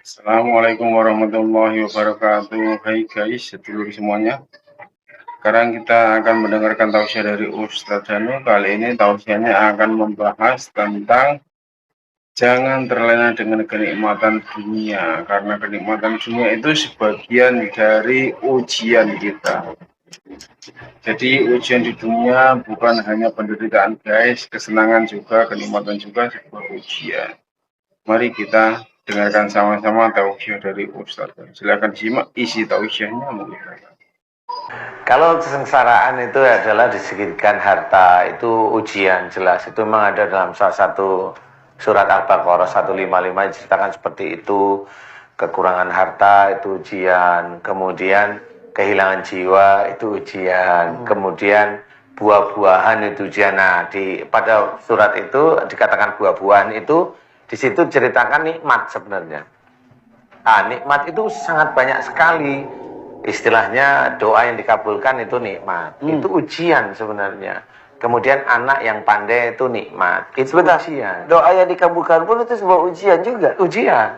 Assalamualaikum warahmatullahi wabarakatuh. Hai guys, sedulur semuanya. Sekarang kita akan mendengarkan tausiah dari Ustadz Danu. Kali ini tausiahnya akan membahas tentang jangan terlena dengan kenikmatan dunia, karena kenikmatan dunia itu sebagian dari ujian kita. Jadi ujian di dunia bukan hanya penderitaan guys, kesenangan juga, kenikmatan juga sebuah ujian. Mari kita dengarkan sama-sama tausiah dari Ustadz. Silakan simak isi tausiahnya mungkin. Kalau kesengsaraan itu adalah disegitkan harta, itu ujian jelas. Itu memang ada dalam salah satu surat Al-Baqarah 155 diceritakan seperti itu. Kekurangan harta itu ujian, kemudian kehilangan jiwa itu ujian, kemudian buah-buahan itu ujian. Nah, pada surat itu dikatakan buah-buahan itu di situ ceritakan nikmat sebenarnya. Nikmat itu sangat banyak sekali. Istilahnya doa yang dikabulkan itu nikmat. Itu ujian sebenarnya. Kemudian anak yang pandai itu nikmat. Itu ujian. Doa yang dikabulkan pun itu sebuah ujian juga. Ujian.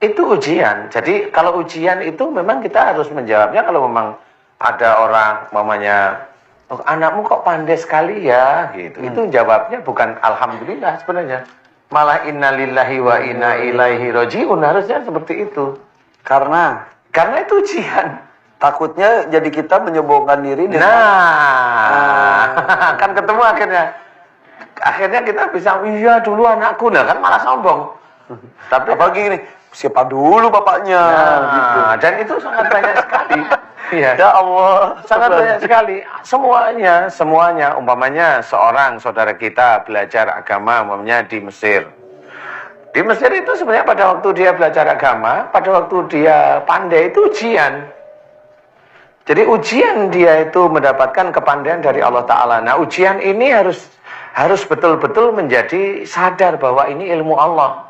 Itu ujian. Jadi kalau ujian itu memang kita harus menjawabnya. Kalau memang ada orang mamanya, oh, anakmu kok pandai sekali ya, gitu. Itu jawabnya bukan alhamdulillah sebenarnya. Malah innalillahi wa inna ilaihi rajiun, harusnya seperti itu. Karena itu ujian. takutnya jadi kita menyombongkan diri dengan kan ketemu akhirnya. Akhirnya kita bisa, iya dulu anakku, nah kan malah sombong. Tapi apalagi ini, siapa dulu bapaknya gitu. Dan itu sangat banyak sekali. Ya Allah, sangat banyak sekali. Semuanya. Umpamanya seorang saudara kita belajar agama, umpamanya di Mesir. Di Mesir itu sebenarnya pada waktu dia belajar agama, pada waktu dia pandai itu ujian. Jadi ujian dia itu mendapatkan kepandaian dari Allah Ta'ala. Nah ujian ini harus betul-betul menjadi sadar bahwa ini ilmu Allah.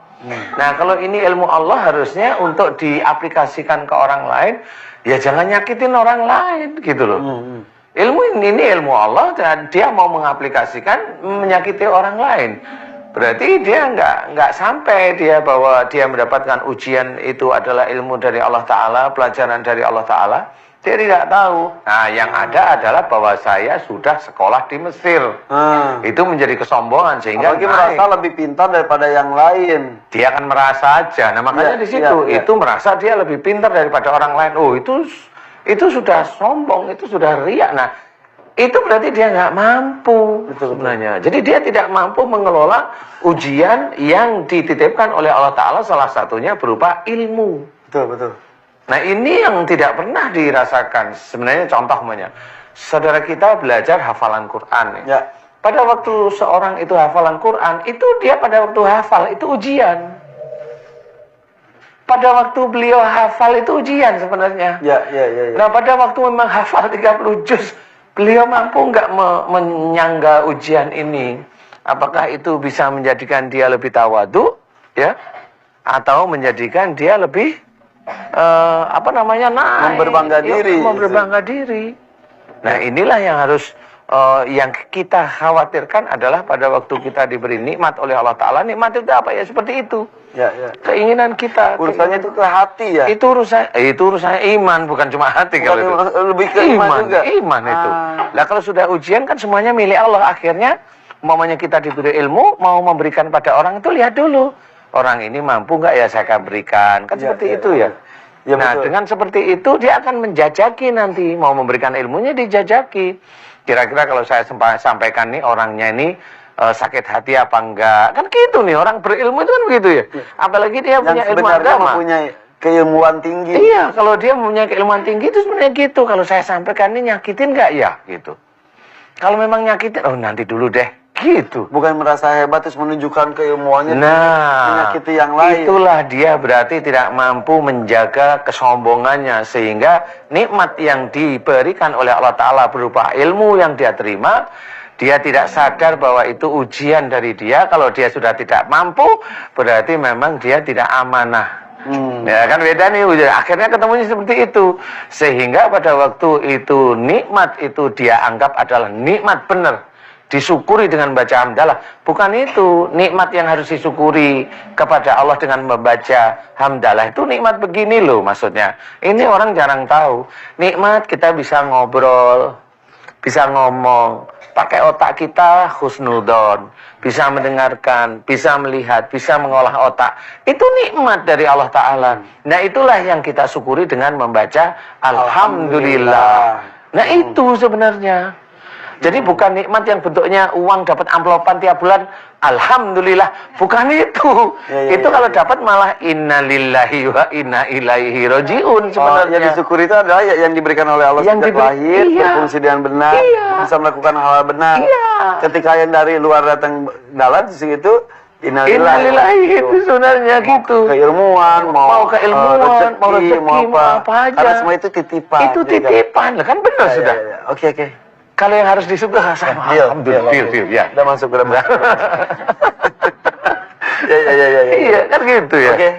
Nah kalau ini ilmu Allah harusnya untuk diaplikasikan ke orang lain, ya jangan nyakitin orang lain gitu loh. Ilmu ini ilmu Allah dan dia mau mengaplikasikan menyakiti orang lain. Berarti dia nggak sampai dia bahwa dia mendapatkan ujian itu adalah ilmu dari Allah Ta'ala, pelajaran dari Allah Ta'ala. Dia tidak tahu. Nah yang ada adalah bahwa saya sudah sekolah di Mesir. Itu menjadi kesombongan sehingga apalagi merasa lebih pintar daripada yang lain. Dia akan merasa aja. Nah makanya di situ itu merasa dia lebih pintar daripada orang lain. Oh itu sudah sombong, itu sudah riak. Nah itu berarti dia nggak mampu sebenarnya. Jadi dia tidak mampu mengelola ujian yang dititipkan oleh Allah Ta'ala, salah satunya berupa ilmu. Betul. Nah ini yang tidak pernah dirasakan. Sebenarnya contohnya, saudara kita belajar hafalan Quran. Ya. Pada waktu seorang itu hafalan Quran, itu dia pada waktu hafal itu ujian. Pada waktu beliau hafal itu ujian sebenarnya. Ya. Nah pada waktu memang hafal 30 juz, beliau mampu nggak menyangga ujian ini? Apakah itu bisa menjadikan dia lebih tawadu, ya? Atau menjadikan dia lebih naik, berbangga diri. Nah inilah yang harus yang kita khawatirkan adalah pada waktu kita diberi nikmat oleh Allah Ta'ala. Nikmat itu apa ya? Seperti itu. Ya. Keinginan kita. Urusannya itu ke hati ya. Itu urusannya iman, bukan cuma hati. Bukan kalau itu. Lebih ke iman juga. Iman itu. Nah kalau sudah ujian kan semuanya milik Allah. Akhirnya umpamanya kita diberi ilmu, mau memberikan pada orang itu lihat dulu. Orang ini mampu nggak ya saya akan berikan. Kan seperti itu ya. Nah betul. Dengan seperti itu dia akan menjajaki nanti. Mau memberikan ilmunya dijajaki. Kira-kira kalau saya sampaikan nih orangnya ini sakit hati apa enggak. Kan gitu nih, orang berilmu itu kan begitu ya. Apalagi dia punya ilmu agama. Mempunyai keilmuan tinggi. Iya, kalau dia mempunyai keilmuan tinggi itu sebenarnya gitu. Kalau saya sampaikan ini nyakitin enggak ya gitu. Kalau memang nyakitin, oh nanti dulu deh. Gitu. Bukan merasa hebat terus menunjukkan keilmuannya, menyakiti yang lain. Itulah dia berarti tidak mampu menjaga kesombongannya, sehingga nikmat yang diberikan oleh Allah Ta'ala berupa ilmu yang dia terima, dia tidak sadar bahwa itu ujian dari dia. Kalau dia sudah tidak mampu, berarti memang dia tidak amanah. Ya kan beda nih, akhirnya ketemunya seperti itu. Sehingga pada waktu itu nikmat itu dia anggap adalah nikmat benar. disyukuri dengan baca hamdalah. Bukan itu nikmat yang harus disyukuri kepada Allah dengan membaca hamdalah. Itu nikmat begini loh maksudnya. Ini orang jarang tahu. Nikmat kita bisa ngobrol, bisa ngomong, pakai otak kita husnudon, bisa mendengarkan, bisa melihat, bisa mengolah otak. Itu nikmat dari Allah Ta'ala. Nah itulah yang kita syukuri dengan membaca Alhamdulillah. Nah itu sebenarnya. Jadi bukan nikmat yang bentuknya uang dapat amplopan tiap bulan. Alhamdulillah, bukan itu. Itu kalau dapat malah innalillahi wa inna ilaihi rajiun sebenarnya. Yang disyukuri itu adalah yang diberikan oleh Allah Yang sejak lahir, berfungsi dengan benar, bisa melakukan hal benar. Ketika yang dari luar datang dalam sisi itu Innalillahi itu sebenarnya gitu. Keilmuan, mau keilmuan, mau rezeki, mau apa aja. Karena semua itu titipan. Itu titipan, kan benar sudah. Oke. Kalau yang harus disyukur sama alhamdulillah. Ya. Udah masuk ke dalam. Iya, kan gitu ya. Oke.